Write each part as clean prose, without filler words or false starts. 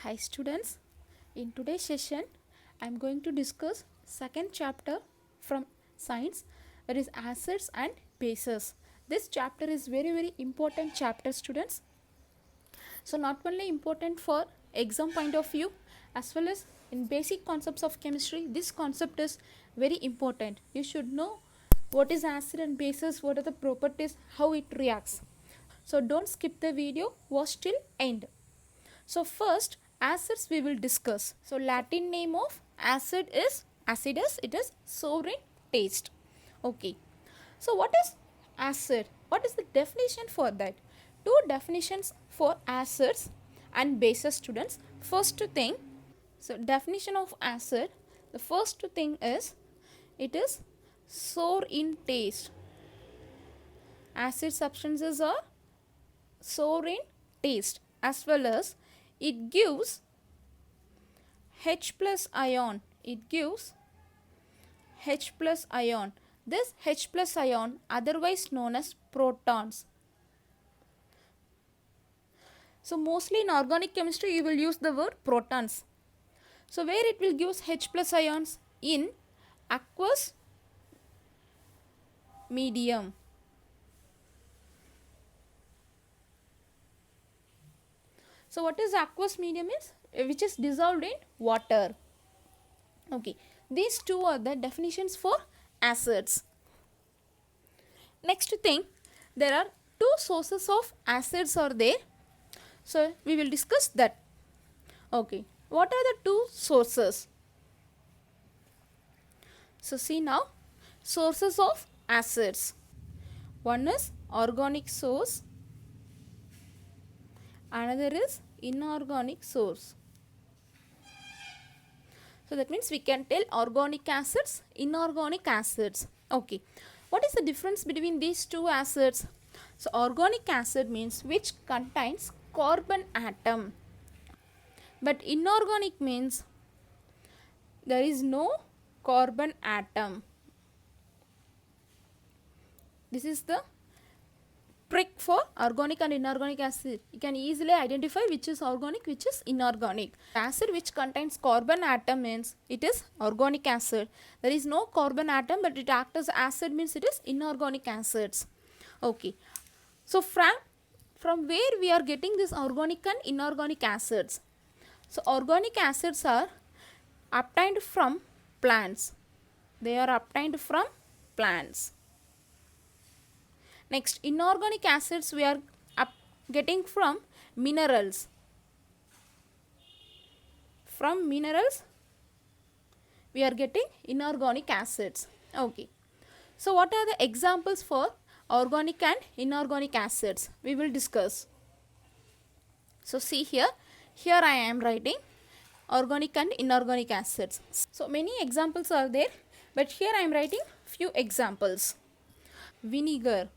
Hi students, in today's session I am going to discuss second chapter from science, that is acids and bases. This chapter is very important chapter students. So not only important for exam point of view as well as in basic concepts of chemistry, this concept is very important. You should know what is acid and bases, what are the properties, how it reacts. So don't skip the video, watch till end. So first acids we will discuss. So Latin name of acid is acidus, it is sour in taste. Okay. So what is acid? What is the definition for that? Two definitions for acids and bases students. First thing, so definition of acid, the first thing is it is sour in taste. Acid substances are sour in taste, as well as it gives H plus ion. It gives H plus ion. This H plus ion otherwise known as protons. So mostly in organic chemistry you will use the word protons. So where it will give H plus ions? In aqueous medium. So what is aqueous medium is? Which is dissolved in water. Okay, these two are the definitions for acids. Next thing, there are two sources of acids are there. So we will discuss that. Okay, what are the two sources? So see now, sources of acids. One is organic source, another is inorganic source. So that means we can tell organic acids, inorganic acids. Okay. What is the difference between these two acids? So organic acid means which contains carbon atom. But inorganic means there is no carbon atom. This is the trick for organic and inorganic acid. You can easily identify which is organic, which is inorganic. Acid which contains carbon atom means it is organic acid. There is no carbon atom but it acts as acid means it is inorganic acids. Okay. So from where we are getting this organic and inorganic acids? So organic acids are obtained from plants. They are obtained from plants. Next, inorganic acids we are getting from minerals. From minerals we are getting inorganic acids. Okay. So what are the examples for organic and inorganic acids? We will discuss. So see here I am writing organic and inorganic acids. So many examples are there, but here I am writing few examples. Vinegar.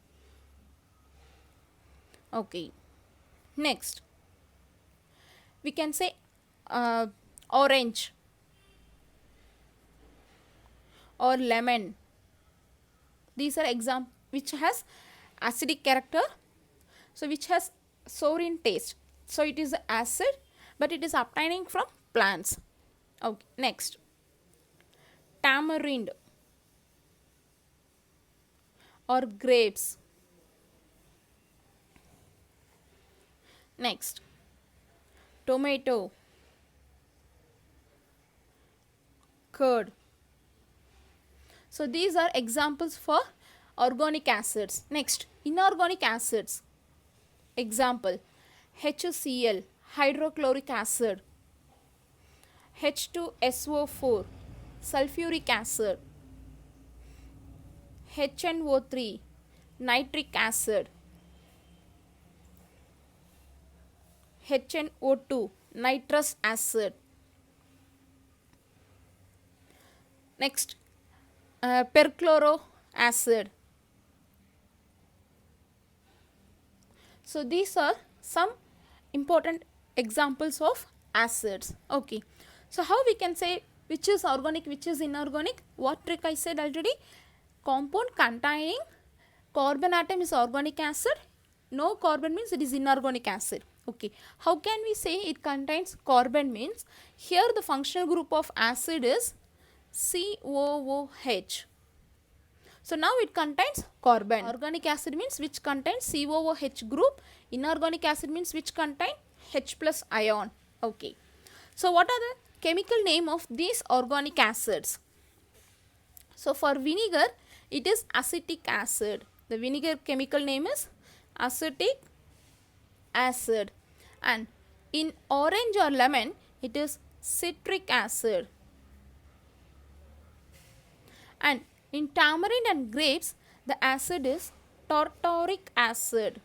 Okay. Next, we can say orange or lemon. These are examples which has acidic character, so which has sour in taste. So it is acid, but it is obtaining from plants. Okay. Next, tamarind or grapes. Next, tomato, curd. So these are examples for organic acids. Next, inorganic acids. Example, HCl, hydrochloric acid, H2SO4, sulfuric acid, HNO3, nitric acid, HNO2, nitrous acid. Next, perchloro acid. So these are some important examples of acids. Okay. So how we can say which is organic, which is inorganic? What trick I said already? Compound containing carbon atom is organic acid. No carbon means it is inorganic acid. Okay, how can we say it contains carbon means here the functional group of acid is COOH. So now it contains carbon. Organic acid means which contains COOH group. Inorganic acid means which contain H plus ion. Okay. So what are the chemical name of these organic acids? So for vinegar it is acetic acid. The vinegar chemical name is acetic acid. And in orange or lemon it is citric acid. And in tamarind and grapes the acid is tartaric acid.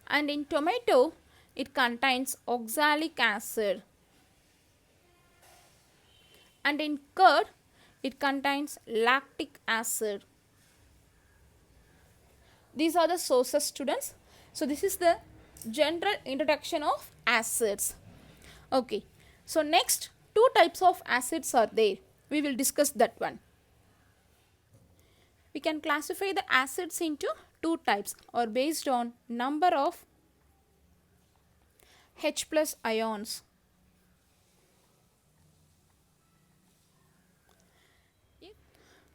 And in tomato it contains oxalic acid. And in curd it contains lactic acid. These are the sources, students. So this is the general introduction of acids. Okay, so next two types of acids are there. We will discuss that one. We can classify the acids into two types or based on number of H plus ions.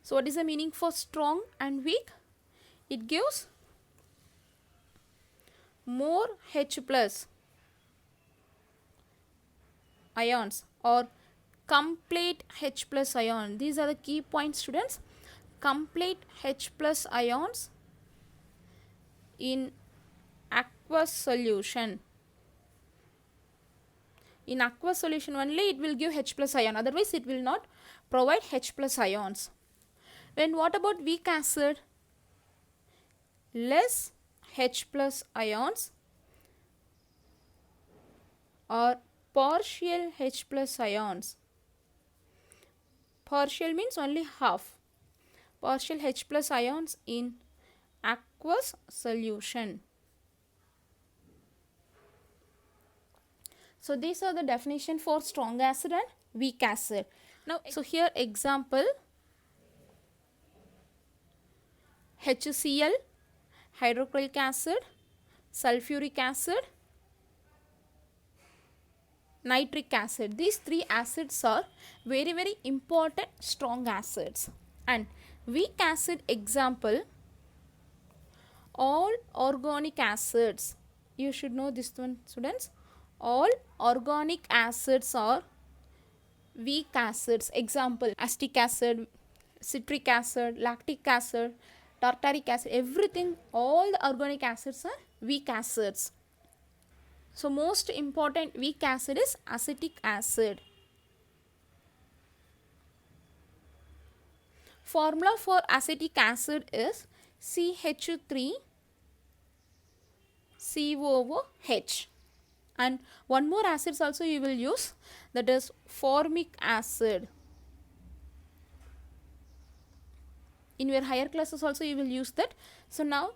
So what is the meaning for strong and weak? It gives more H plus ions or complete H plus ion. These are the key points, students. Complete H plus ions in aqueous solution. In aqueous solution only it will give H plus ion, otherwise it will not provide H plus ions. Then what about weak acid? Less H plus ions or partial H plus ions. Partial means only half. Partial H plus ions in aqueous solution. So these are the definition for strong acid and weak acid. Now, so here example HCl, hydrochloric acid, sulfuric acid, nitric acid. These three acids are very important strong acids. And weak acid example, all organic acids. You should know this one, students. All organic acids are weak acids. Example, acetic acid, citric acid, lactic acid, tartaric acid, everything, all the organic acids are weak acids. So most important weak acid is acetic acid. Formula for acetic acid is CH3COOH. And one more acids also you will use, that is formic acid. In your higher classes also you will use that. So now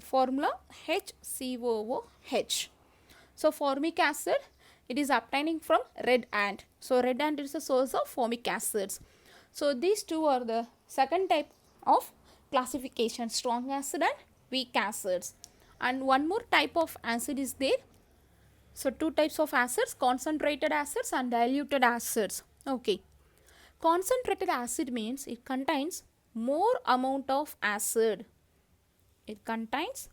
formula HCOOH. So formic acid, it is obtaining from red ant. So red ant is a source of formic acids. So these two are the second type of classification, strong acid and weak acids. And one more type of acid is there. So two types of acids, concentrated acids and diluted acids. Okay. Concentrated acid means it contains more amount of acid. It contains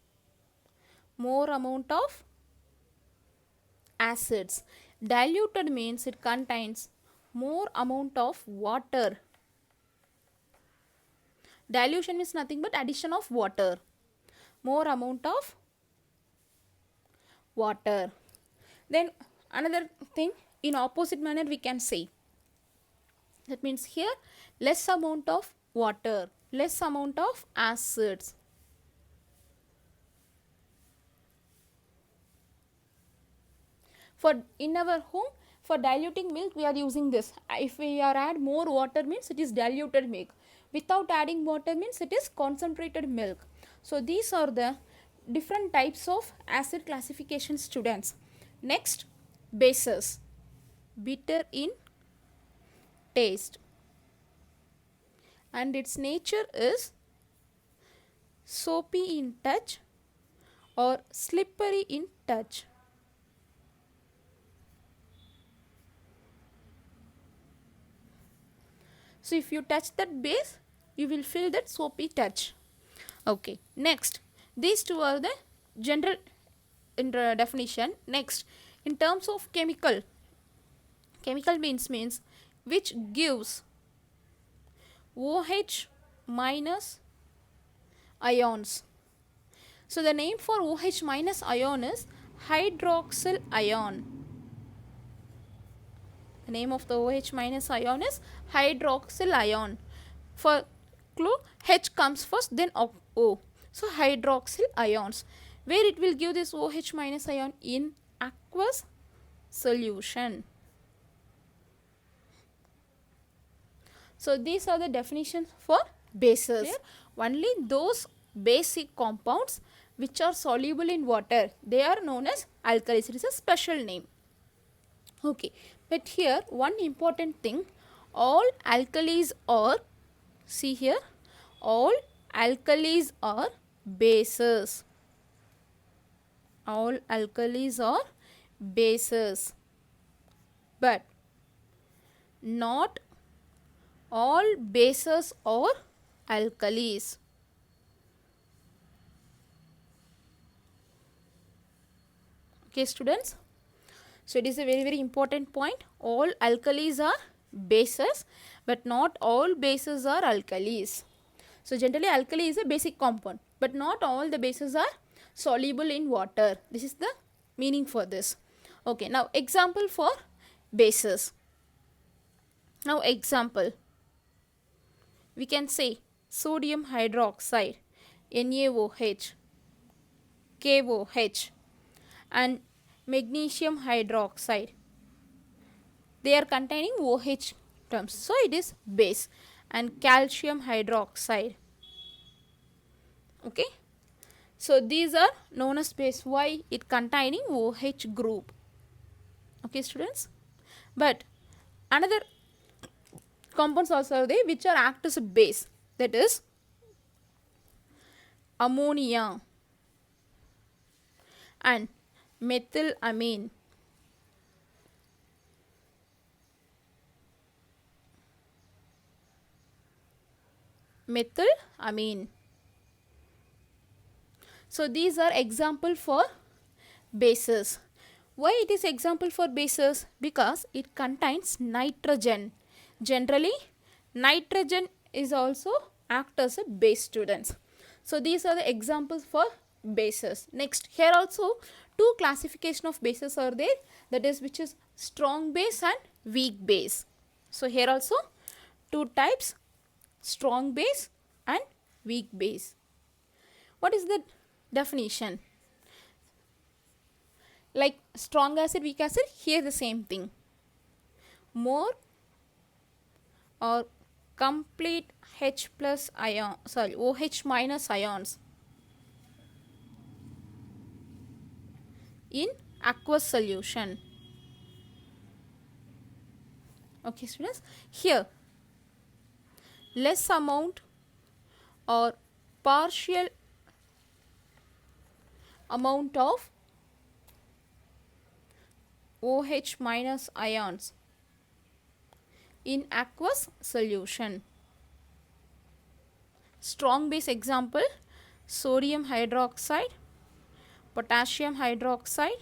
more amount of acids. Diluted means it contains more amount of water. Dilution means nothing but addition of water. More amount of water. Then another thing, in opposite manner we can say. That means here less amount of water, less amount of acids. For in our home, for diluting milk we are using this. If we are add more water means it is diluted milk. Without adding water means it is concentrated milk. So these are the different types of acid classification, students. Next, bases. Bitter in taste. And its nature is soapy in touch or slippery in touch. So if you touch that base, you will feel that soapy touch. Okay, next, these two are the general definition. Next, in terms of chemical means which gives OH minus ions. So the name for OH minus ion is hydroxyl ion. The name of the OH minus ion is hydroxyl ion. For clue, H comes first, then O. So hydroxyl ions. Where it will give this OH minus ion? In aqueous solution. So these are the definitions for bases. Only those basic compounds which are soluble in water, they are known as alkalis. It is a special name. Okay, but here one important thing, all alkalis are, see here, all alkalis are bases. All alkalis are bases, but not all bases are alkalis. Okay, students. So it is a very important point. All alkalis are bases, but not all bases are alkalis. So generally alkali is a basic compound, but not all the bases are soluble in water. This is the meaning for this. Okay, now example for bases. Now example, we can say sodium hydroxide, NaOH, KOH, and magnesium hydroxide. They are containing OH terms, so it is base. And calcium hydroxide. Okay, so these are known as base. Why? It containing OH group. Okay, students. But another compounds also are there which are act as a base, that is ammonia and methylamine. Methylamine. So these are example for bases. Why it is example for bases? Because it contains nitrogen. Generally, nitrogen is also act as a base, students. So these are the examples for bases. Next, here also two classification of bases are there. That is, which is strong base and weak base. So here also two types, strong base and weak base. What is the definition? Like strong acid, weak acid, here the same thing. More or complete H plus ion, sorry, OH minus ions in aqueous solution. Okay, students, here less amount or partial amount of OH minus ions in aqueous solution. Strong base example, sodium hydroxide, potassium hydroxide,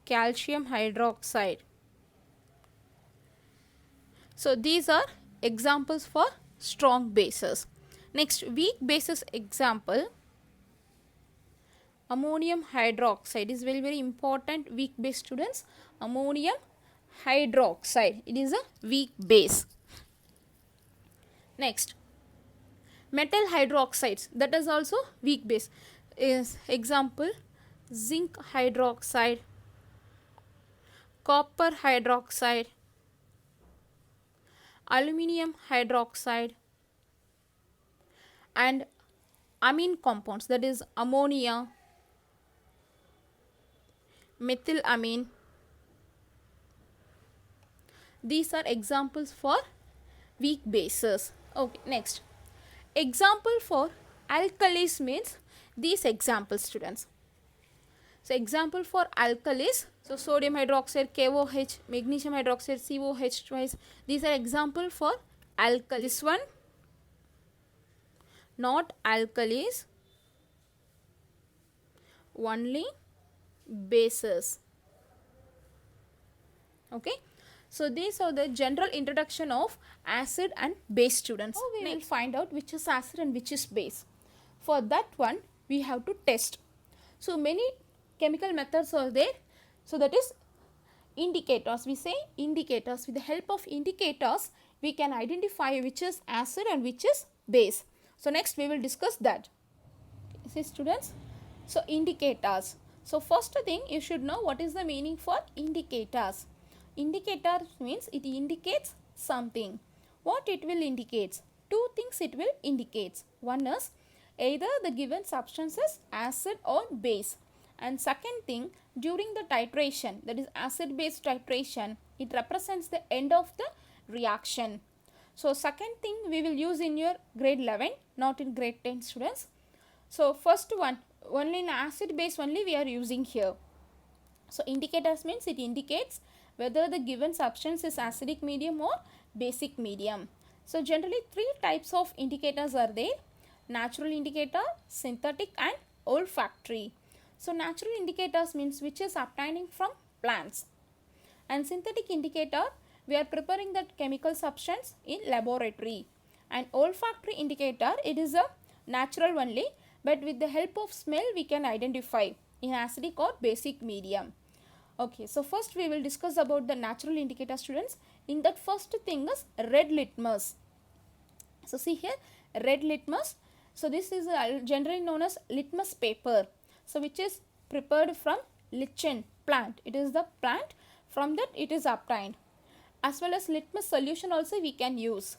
calcium hydroxide. So these are examples for strong bases. Next, weak bases example, ammonium hydroxide is very important weak base, students. Ammonium hydroxide, it is a weak base. Next, metal hydroxides, that is also weak base. Is example, zinc hydroxide, copper hydroxide, aluminium hydroxide, and amine compounds, that is ammonia, methylamine. These are examples for weak bases. Okay, next, example for alkalis means these examples, students. So example for alkalis, so sodium hydroxide KOH, magnesium hydroxide COH twice. These are example for alkali. This one not alkalis, only bases. Okay, so these are the general introduction of acid and base, students. Now we will find out which is acid and which is base. For that one we have to test. So many chemical methods are there. So that is indicators. We say indicators. With the help of indicators we can identify which is acid and which is base. So next we will discuss that. See, students, so indicators. So first thing you should know what is the meaning for indicators. Indicator means it indicates something. What it will indicate? Two things it will indicate. One is either the given substance is acid or base, and second thing, during the titration, that is acid base titration, it represents the end of the reaction. So second thing we will use in your grade 11, not in grade 10, students. So first one, only in acid base only we are using here. So indicators means it indicates whether the given substance is acidic medium or basic medium. So generally three types of indicators are there: natural indicator, synthetic and olfactory. So natural indicators means which is obtaining from plants, and synthetic indicator we are preparing that chemical substance in laboratory, and olfactory indicator it is a natural only, but with the help of smell we can identify in acidic or basic medium. Okay, so first we will discuss about the natural indicator, students. In that first thing is red litmus. So see here, red litmus. So this is generally known as litmus paper. So which is prepared from lichen plant. It is the plant, from that it is obtained. As well as litmus solution also we can use.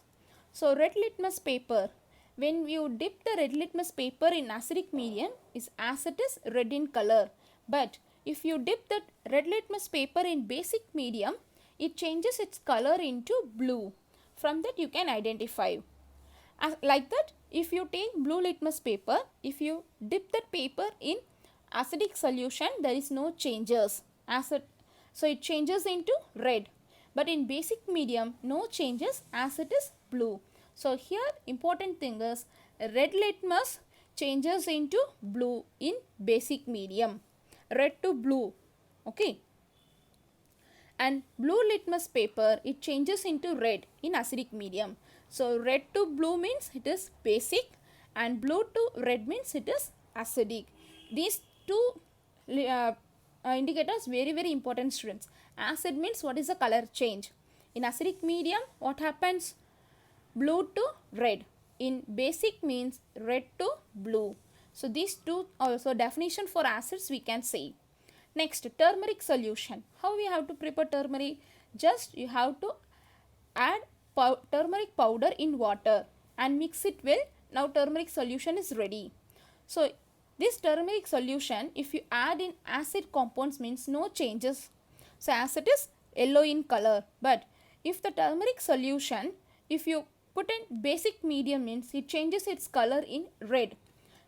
So red litmus paper, when you dip the red litmus paper in acidic medium, as it is red in color. But if you dip that red litmus paper in basic medium, it changes its color into blue. From that you can identify. Like that, if you take blue litmus paper, if you dip that paper in acidic solution, there is no changes. So it changes into red. But in basic medium, no changes as it is blue. So here important thing is red litmus changes into blue in basic medium. Red to blue. Okay. And blue litmus paper, it changes into red in acidic medium. So red to blue means it is basic, and blue to red means it is acidic. These two indicators very important, students. Acid means what is the color change. In acidic medium what happens? Blue to red. In basic means red to blue. So these two also definition for acids we can say. Next, turmeric solution. How we have to prepare turmeric? Just you have to add turmeric powder in water and mix it well. Now turmeric solution is ready. So this turmeric solution, if you add in acid compounds, means no changes. So as it is yellow in color. But if the turmeric solution, if you put in basic medium, means it changes its color in red.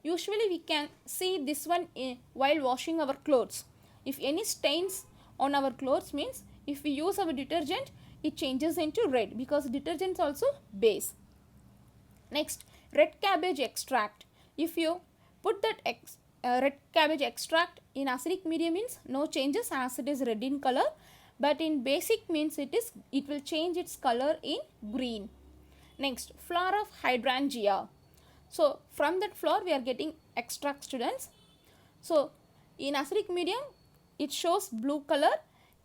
Usually we can see this one while washing our clothes. If any stains on our clothes, means if we use our detergent, it changes into red, because detergent is also base. Next, red cabbage extract. If you put that red cabbage extract in acidic medium, means no changes as it is red in color, but in basic means it will change its color in green. Next, flower of hydrangea. So from that flower we are getting extract, students. So in acidic medium it shows blue color,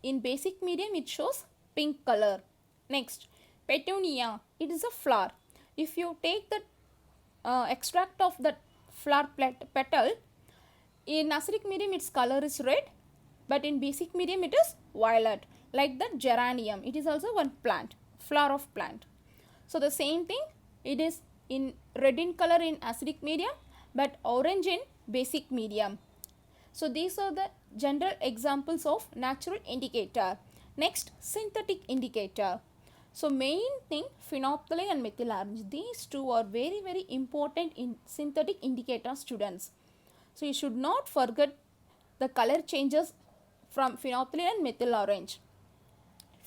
in basic medium it shows pink color. Next, petunia. It is a flower. If you take the extract of that flower petal, in acidic medium its color is red, but in basic medium it is violet. Like that geranium, it is also one plant, flower of plant. So the same thing, it is in red in color in acidic medium, but orange in basic medium. So these are the general examples of natural indicator. Next, synthetic indicator. So main thing, phenolphthalein and methyl orange, these two are very important in synthetic indicator, students. So you should not forget the color changes from phenolphthalein and methyl orange.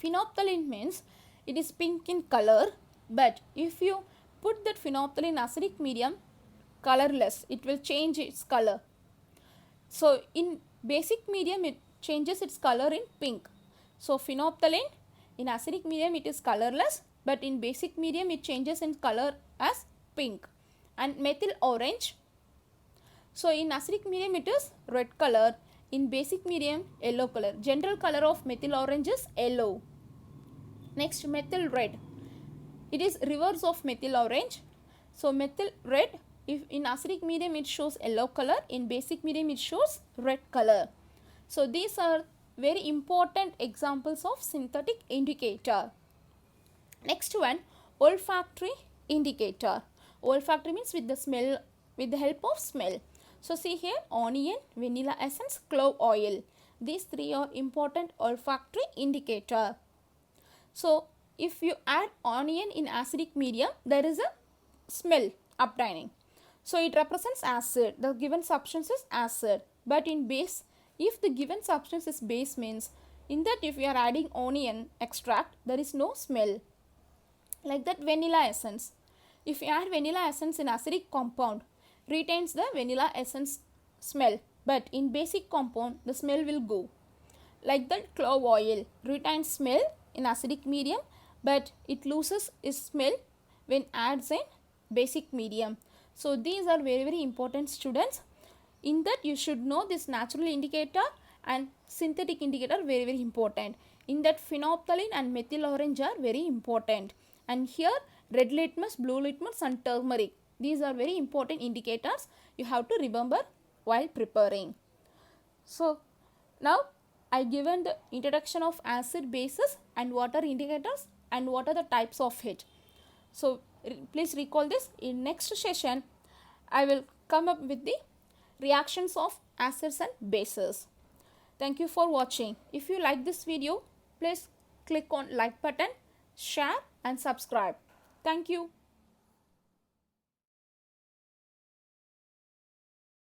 Phenolphthalein means it is pink in color, but if you put that phenolphthalein in acidic medium, colorless, it will change its color. So in basic medium it changes its color in pink. So phenolphthalein in acidic medium it is colorless, but in basic medium it changes in color as pink. And methyl orange, so in acidic medium it is red color, in basic medium yellow color. General color of methyl orange is yellow. Next, methyl red, it is reverse of methyl orange. So methyl red, if in acidic medium it shows yellow color, in basic medium it shows red color. So these are very important examples of synthetic indicator. Next one, olfactory indicator. Olfactory means with the smell, with the help of smell. So see here, onion, vanilla essence, clove oil. These three are important olfactory indicator. So if you add onion in acidic medium, there is a smell obtaining. So it represents acid. The given substance is acid. But in base, if the given substance is base, means in that if you are adding onion extract, there is no smell. Like that vanilla essence. If you add vanilla essence in acidic compound, retains the vanilla essence smell, but in basic compound the smell will go. Like that clove oil retains smell in acidic medium, but it loses its smell when adds in basic medium. So these are very important, students. In that you should know this natural indicator and synthetic indicator very important. In that phenolphthalein and methyl orange are very important. And here red litmus, blue litmus and turmeric. These are very important indicators you have to remember while preparing. So now I given the introduction of acid bases and what are indicators and what are the types of it. So please recall this. In next session I will come up with the reactions of acids and bases. Thank you for watching. If you like this video, please click on like button, share and subscribe. Thank you.